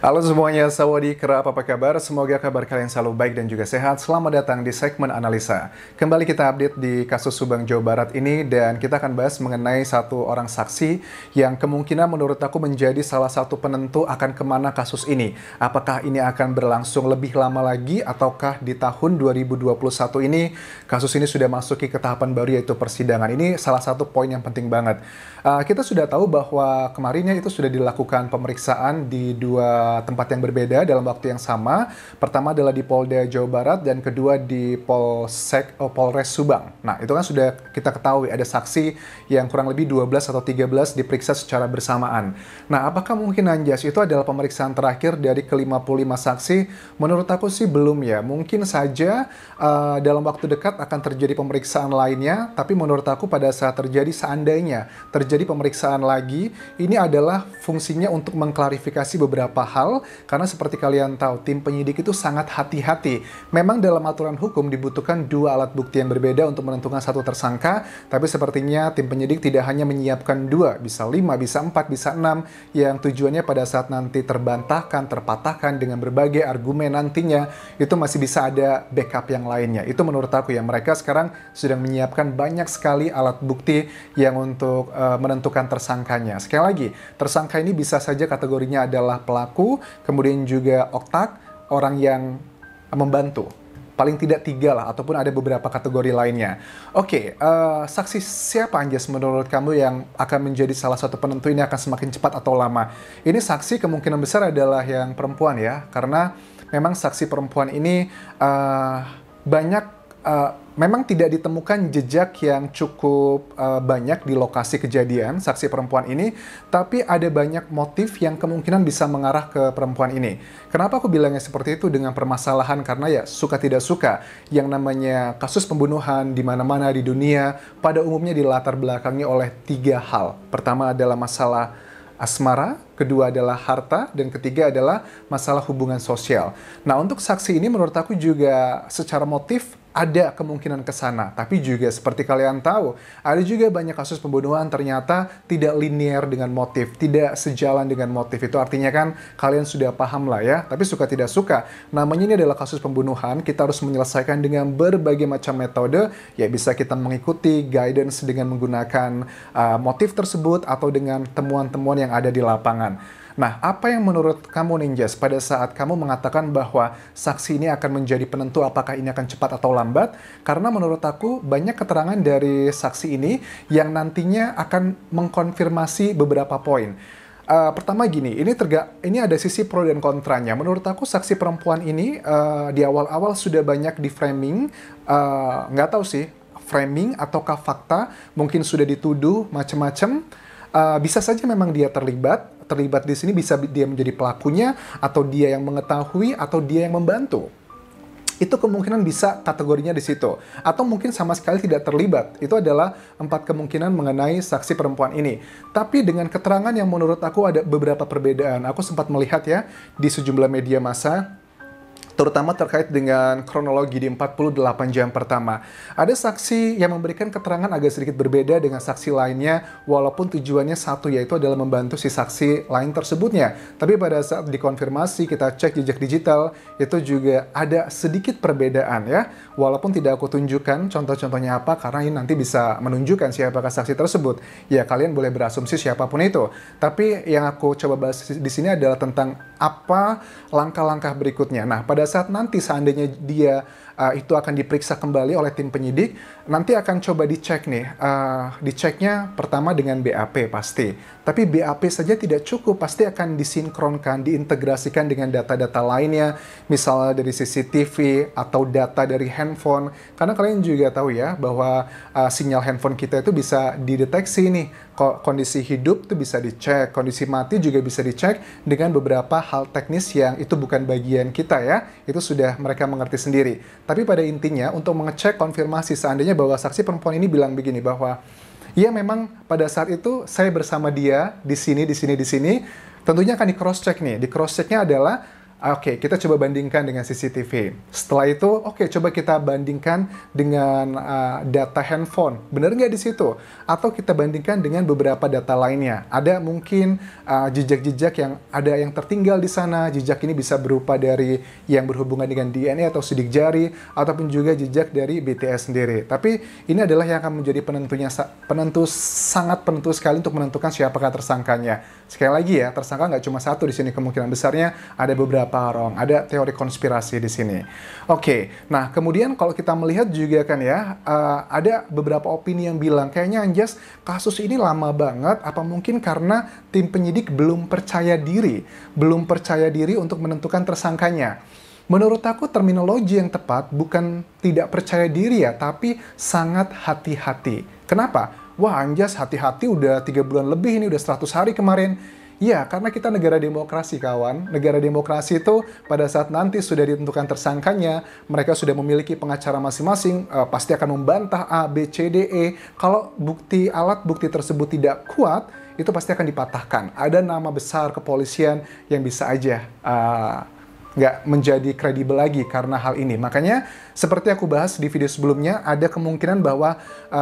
Halo semuanya, sawadee-krap, apa kabar? Semoga kabar kalian selalu baik dan juga sehat. Selamat datang di segmen analisa. Kembali kita update di kasus Subang, Jawa Barat ini, dan kita akan bahas mengenai satu orang saksi yang kemungkinan menurut aku menjadi salah satu penentu akan kemana kasus ini. Apakah ini akan berlangsung lebih lama lagi, ataukah di tahun 2021 ini kasus ini sudah masuki ke tahapan baru, yaitu persidangan. Ini salah satu poin yang penting banget. Kita sudah tahu bahwa kemarinnya itu sudah dilakukan pemeriksaan di dua tempat yang berbeda dalam waktu yang sama. Pertama adalah di Polda Jawa Barat dan kedua di Polres Subang. Nah, itu kan sudah kita ketahui ada saksi yang kurang lebih 12 atau 13 diperiksa secara bersamaan. Nah, apakah mungkin Anjas itu adalah pemeriksaan terakhir dari ke-55 saksi? Menurut aku sih belum ya. Mungkin saja dalam waktu dekat akan terjadi pemeriksaan lainnya, tapi menurut aku pada saat seandainya terjadi pemeriksaan lagi, ini adalah fungsinya untuk mengklarifikasi beberapa hal, karena seperti kalian tahu, tim penyidik itu sangat hati-hati. Memang dalam aturan hukum dibutuhkan dua alat bukti yang berbeda untuk menentukan satu tersangka, tapi sepertinya tim penyidik tidak hanya menyiapkan dua, bisa 5, bisa 4, bisa 6, yang tujuannya pada saat nanti terbantahkan, terpatahkan dengan berbagai argumen nantinya, itu masih bisa ada backup yang lainnya. Itu menurut aku ya, mereka sekarang sedang menyiapkan banyak sekali alat bukti yang untuk menentukan tersangkanya. Sekali lagi, tersangka ini bisa saja kategorinya adalah pelaku, kemudian juga otak, orang yang membantu. Paling tidak 3 lah, ataupun ada beberapa kategori lainnya. Oke, saksi siapa Anjas menurut kamu yang akan menjadi salah satu penentu ini akan semakin cepat atau lama? Ini saksi kemungkinan besar adalah yang perempuan ya, karena memang saksi perempuan ini banyak memang tidak ditemukan jejak yang cukup banyak di lokasi kejadian saksi perempuan ini, tapi ada banyak motif yang kemungkinan bisa mengarah ke perempuan ini. Kenapa aku bilangnya seperti itu dengan permasalahan? Karena ya suka tidak suka, yang namanya kasus pembunuhan di mana-mana di dunia pada umumnya dilatar belakangi oleh 3 hal. Pertama adalah masalah asmara, kedua adalah harta, dan ketiga adalah masalah hubungan sosial. Nah, untuk saksi ini menurut aku juga secara motif ada kemungkinan ke sana, tapi juga seperti kalian tahu, ada juga banyak kasus pembunuhan ternyata tidak linear dengan motif, tidak sejalan dengan motif. Itu artinya kan kalian sudah paham lah ya, tapi suka tidak suka, namanya ini adalah kasus pembunuhan, kita harus menyelesaikan dengan berbagai macam metode, ya bisa kita mengikuti guidance dengan menggunakan motif tersebut atau dengan temuan-temuan yang ada di lapangan. Nah, apa yang menurut kamu Ninjas pada saat kamu mengatakan bahwa saksi ini akan menjadi penentu apakah ini akan cepat atau lambat? Karena menurut aku banyak keterangan dari saksi ini yang nantinya akan mengkonfirmasi beberapa poin. Pertama gini, ini ada sisi pro dan kontranya. Menurut aku saksi perempuan ini di awal-awal sudah banyak di framing, nggak tahu sih, framing ataukah fakta, mungkin sudah dituduh macam-macam. Bisa saja memang dia terlibat di sini, bisa dia menjadi pelakunya, atau dia yang mengetahui, atau dia yang membantu. Itu kemungkinan bisa kategorinya di situ. Atau mungkin sama sekali tidak terlibat. Itu adalah 4 kemungkinan mengenai saksi perempuan ini. Tapi dengan keterangan yang menurut aku ada beberapa perbedaan. Aku sempat melihat ya di sejumlah media massa, terutama terkait dengan kronologi di 48 jam pertama. Ada saksi yang memberikan keterangan agak sedikit berbeda dengan saksi lainnya, walaupun tujuannya satu, yaitu adalah membantu si saksi lain tersebutnya. Tapi pada saat dikonfirmasi, kita cek jejak digital, itu juga ada sedikit perbedaan ya. Walaupun tidak aku tunjukkan contoh-contohnya apa, karena ini nanti bisa menunjukkan siapakah saksi tersebut. Ya, kalian boleh berasumsi siapapun itu. Tapi yang aku coba bahas di sini adalah tentang apa langkah-langkah berikutnya. Nah, pada saat nanti seandainya dia itu akan diperiksa kembali oleh tim penyidik, nanti akan coba dicek nih, diceknya pertama dengan BAP pasti. Tapi BAP saja tidak cukup, pasti akan disinkronkan, diintegrasikan dengan data-data lainnya, misalnya dari CCTV atau data dari handphone. Karena kalian juga tahu ya, bahwa sinyal handphone kita itu bisa dideteksi nih, kondisi hidup itu bisa dicek, kondisi mati juga bisa dicek dengan beberapa hal teknis yang itu bukan bagian kita ya, itu sudah mereka mengerti sendiri. Tapi pada intinya untuk mengecek konfirmasi seandainya bahwa saksi perempuan ini bilang begini, bahwa ya memang pada saat itu saya bersama dia di sini, tentunya akan di cross check nih. Di cross checknya adalah Oke, kita coba bandingkan dengan CCTV. Setelah itu, oke, coba kita bandingkan dengan data handphone. Benar nggak di situ? Atau kita bandingkan dengan beberapa data lainnya. Ada mungkin jejak-jejak yang ada yang tertinggal di sana. Jejak ini bisa berupa dari yang berhubungan dengan DNA atau sidik jari, ataupun juga jejak dari BTS sendiri. Tapi ini adalah yang akan menjadi sangat penentu sekali untuk menentukan siapakah tersangkanya. Sekali lagi ya, tersangka nggak cuma satu di sini, kemungkinan besarnya ada beberapa orang, ada teori konspirasi di sini. Oke, nah kemudian kalau kita melihat juga kan ya, ada beberapa opini yang bilang kayaknya Anjas kasus ini lama banget, apa mungkin karena tim penyidik belum percaya diri untuk menentukan tersangkanya. Menurut aku terminologi yang tepat bukan tidak percaya diri ya, tapi sangat hati-hati. Kenapa? Wah Anjas hati-hati udah 3 bulan lebih ini, udah 100 hari kemarin. Ya, karena kita negara demokrasi, kawan. Negara demokrasi itu pada saat nanti sudah ditentukan tersangkanya, mereka sudah memiliki pengacara masing-masing, pasti akan membantah A, B, C, D, E. Kalau alat bukti tersebut tidak kuat, itu pasti akan dipatahkan. Ada nama besar kepolisian yang bisa aja nggak menjadi kredibel lagi karena hal ini. Makanya, seperti aku bahas di video sebelumnya, ada kemungkinan bahwa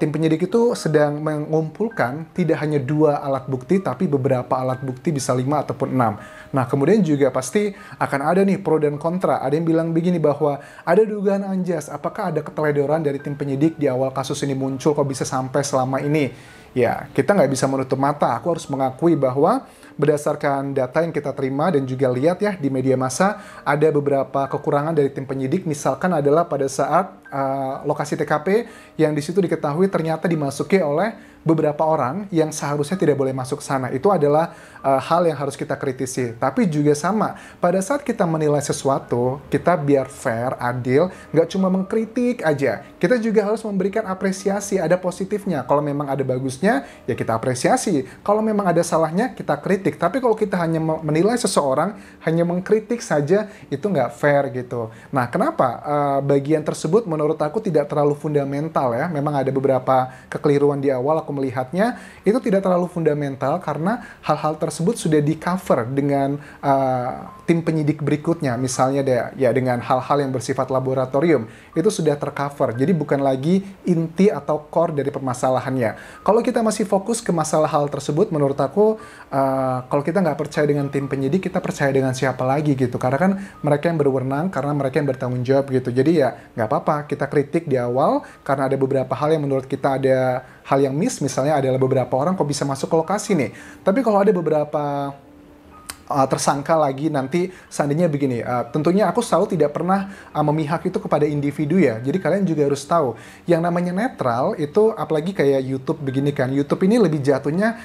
tim penyidik itu sedang mengumpulkan tidak hanya 2 alat bukti, tapi beberapa alat bukti bisa 5 ataupun 6. Nah, kemudian juga pasti akan ada nih pro dan kontra. Ada yang bilang begini bahwa ada dugaan Anjas, apakah ada keteledoran dari tim penyidik di awal kasus ini muncul, kok bisa sampai selama ini? Ya, kita nggak bisa menutup mata. Aku harus mengakui bahwa berdasarkan data yang kita terima dan juga lihat ya di media massa, ada beberapa kekurangan dari tim penyidik. Misalkan adalah pada saat lokasi TKP yang di situ diketahui ternyata dimasuki oleh beberapa orang yang seharusnya tidak boleh masuk sana. Itu adalah hal yang harus kita kritisi. Tapi juga sama, pada saat kita menilai sesuatu, kita biar fair, adil, nggak cuma mengkritik aja. Kita juga harus memberikan apresiasi, ada positifnya. Kalau memang ada bagusnya, ya kita apresiasi. Kalau memang ada salahnya, kita kritik. Tapi kalau kita hanya menilai seseorang, hanya mengkritik saja, itu nggak fair gitu. Nah, kenapa bagian tersebut menurut aku tidak terlalu fundamental ya. Memang ada beberapa kekeliruan di awal, aku melihatnya itu tidak terlalu fundamental karena hal-hal tersebut sudah di-cover dengan tim penyidik berikutnya. Misalnya ya dengan hal-hal yang bersifat laboratorium, itu sudah tercover. Jadi bukan lagi inti atau core dari permasalahannya. Kalau kita masih fokus ke masalah hal tersebut, menurut aku kalau kita nggak percaya dengan tim penyidik, kita percaya dengan siapa lagi gitu. Karena kan mereka yang berwenang, karena mereka yang bertanggung jawab gitu. Jadi ya nggak apa-apa, kita kritik di awal karena ada beberapa hal yang menurut kita ada hal yang misalnya adalah beberapa orang kok bisa masuk ke lokasi nih. Tapi kalau ada beberapa tersangka lagi nanti seandainya begini, tentunya aku selalu tidak pernah memihak itu kepada individu ya. Jadi kalian juga harus tahu yang namanya netral itu, apalagi kayak YouTube begini kan. YouTube ini lebih jatuhnya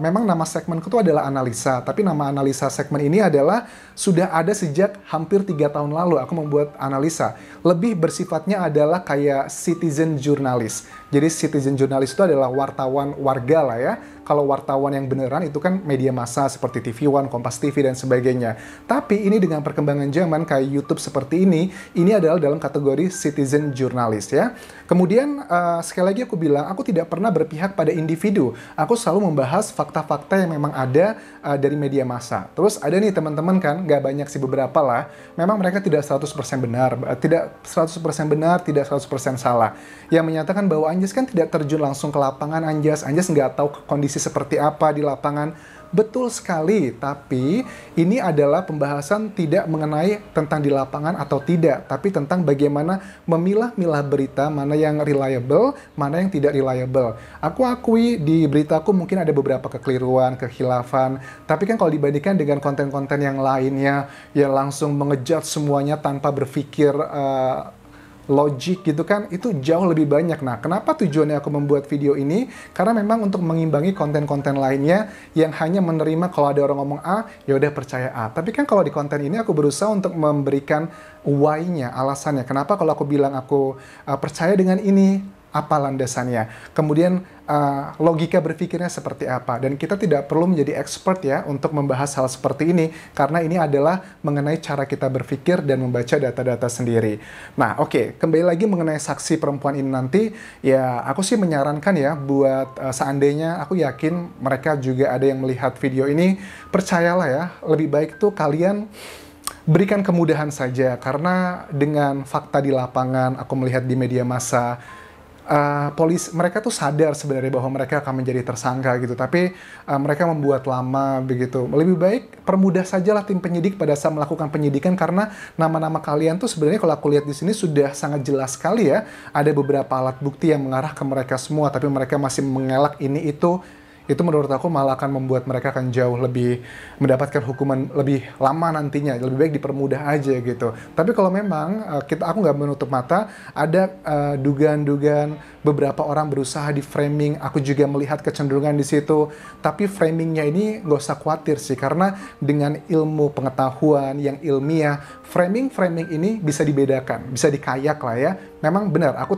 memang nama segmenku itu adalah analisa, tapi nama analisa segmen ini adalah sudah ada sejak hampir 3 tahun lalu aku membuat analisa. Lebih bersifatnya adalah kayak citizen jurnalis. Jadi citizen jurnalis itu adalah wartawan warga lah ya. Kalau wartawan yang beneran itu kan media massa seperti TV One, Kompas TV, dan sebagainya. Tapi ini dengan perkembangan zaman kayak YouTube seperti ini adalah dalam kategori citizen jurnalis ya. Kemudian sekali lagi aku bilang, aku tidak pernah berpihak pada individu. Aku selalu membahas fakta-fakta yang memang ada dari media massa. Terus ada nih teman-teman kan, nggak banyak sih, beberapa lah. Memang mereka tidak 100% benar, tidak 100% benar, tidak 100% salah. Yang menyatakan bahwa Anjas kan tidak terjun langsung ke lapangan, Anjas nggak tahu kondisi seperti apa di lapangan. Betul sekali, tapi ini adalah pembahasan tidak mengenai tentang di lapangan atau tidak, tapi tentang bagaimana memilah-milah berita, mana yang reliable, mana yang tidak reliable. Aku akui di beritaku mungkin ada beberapa kekeliruan, kekhilafan, tapi kan kalau dibandingkan dengan konten-konten yang lainnya, yang langsung mengejut semuanya tanpa berpikir logik gitu kan, itu jauh lebih banyak. Nah, kenapa tujuannya aku membuat video ini? Karena memang untuk mengimbangi konten-konten lainnya yang hanya menerima kalau ada orang ngomong A, ya udah percaya A. Tapi kan kalau di konten ini aku berusaha untuk memberikan why-nya, alasannya. Kenapa kalau aku bilang aku percaya dengan ini? Apa landasannya, kemudian logika berpikirnya seperti apa. Dan kita tidak perlu menjadi expert ya untuk membahas hal seperti ini, karena ini adalah mengenai cara kita berpikir dan membaca data-data sendiri. Nah oke, kembali lagi mengenai saksi perempuan ini nanti, ya aku sih menyarankan ya buat seandainya, aku yakin mereka juga ada yang melihat video ini, percayalah ya, lebih baik tuh kalian berikan kemudahan saja, karena dengan fakta di lapangan, aku melihat di media massa, polisi mereka tuh sadar sebenarnya bahwa mereka akan menjadi tersangka gitu, tapi mereka membuat lama begitu. Lebih baik permudah sajalah tim penyidik pada saat melakukan penyidikan, karena nama-nama kalian tuh sebenarnya kalau aku lihat di sini sudah sangat jelas sekali ya. Ada beberapa alat bukti yang mengarah ke mereka semua, tapi mereka masih mengelak ini itu menurut aku malah akan membuat mereka akan jauh lebih mendapatkan hukuman lebih lama nantinya. Lebih baik dipermudah aja gitu. Tapi kalau memang aku nggak menutup mata, ada dugaan-dugaan beberapa orang berusaha di framing. Aku juga melihat kecenderungan di situ. Tapi framingnya ini nggak usah khawatir sih, karena dengan ilmu pengetahuan yang ilmiah, framing ini bisa dibedakan, bisa dikayak lah ya. Memang benar, aku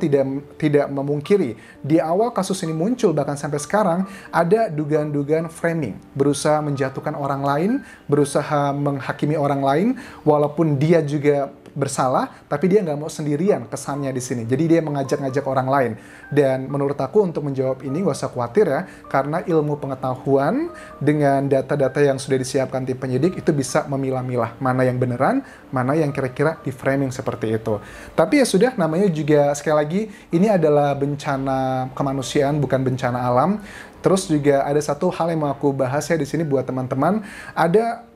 tidak memungkiri di awal kasus ini muncul, bahkan sampai sekarang ada dugaan-dugaan framing, berusaha menjatuhkan orang lain, berusaha menghakimi orang lain, walaupun dia juga bersalah, tapi dia nggak mau sendirian kesannya di sini. Jadi dia mengajak-ngajak orang lain. Dan menurut aku untuk menjawab ini nggak usah khawatir ya, karena ilmu pengetahuan dengan data-data yang sudah disiapkan tim penyidik itu bisa memilah-milah mana yang beneran, mana yang kira-kira di framing seperti itu. Tapi ya sudah, namanya juga sekali lagi ini adalah bencana kemanusiaan, bukan bencana alam. Terus juga ada satu hal yang mau aku bahas ya di sini buat teman-teman. Ada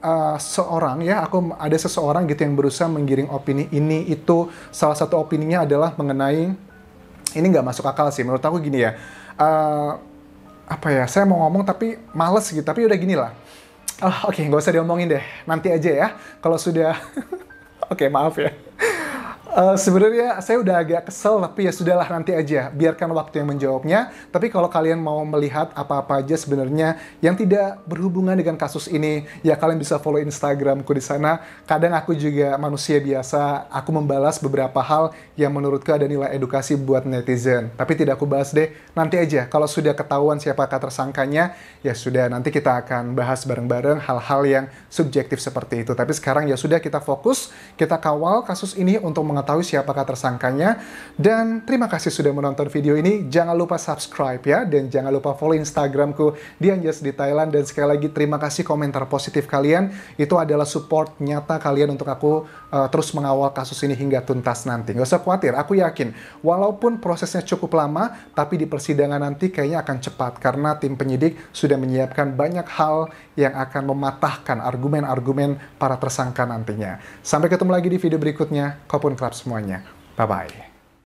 ada seseorang gitu yang berusaha menggiring opini ini itu. Salah satu opininya adalah mengenai, ini nggak masuk akal sih menurut aku gini ya. Saya mau ngomong tapi males gitu, tapi udah gini lah. Oke, nggak usah diomongin deh, nanti aja ya kalau sudah. Oke, maaf ya. Sebenarnya saya udah agak kesel, tapi ya sudahlah, nanti aja, biarkan waktu yang menjawabnya. Tapi kalau kalian mau melihat apa-apa aja sebenarnya yang tidak berhubungan dengan kasus ini, ya kalian bisa follow Instagramku di sana. Kadang aku juga manusia biasa, aku membalas beberapa hal yang menurutku ada nilai edukasi buat netizen. Tapi tidak aku bahas deh, nanti aja. Kalau sudah ketahuan siapakah tersangkanya, ya sudah, nanti kita akan bahas bareng-bareng hal-hal yang subjektif seperti itu. Tapi sekarang ya sudah, kita fokus, kita kawal kasus ini untuk mengetahui siapakah tersangkanya. Dan terima kasih sudah menonton video ini. Jangan lupa subscribe ya, dan jangan lupa follow Instagramku Dianjas di Thailand. Dan sekali lagi terima kasih komentar positif kalian, itu adalah support nyata kalian untuk aku terus mengawal kasus ini hingga tuntas nanti. Nggak usah khawatir, aku yakin walaupun prosesnya cukup lama, tapi di persidangan nanti kayaknya akan cepat, karena tim penyidik sudah menyiapkan banyak hal yang akan mematahkan argumen-argumen para tersangka nantinya. Sampai ketemu lagi di video berikutnya. Kopun Club semuanya. Bye-bye.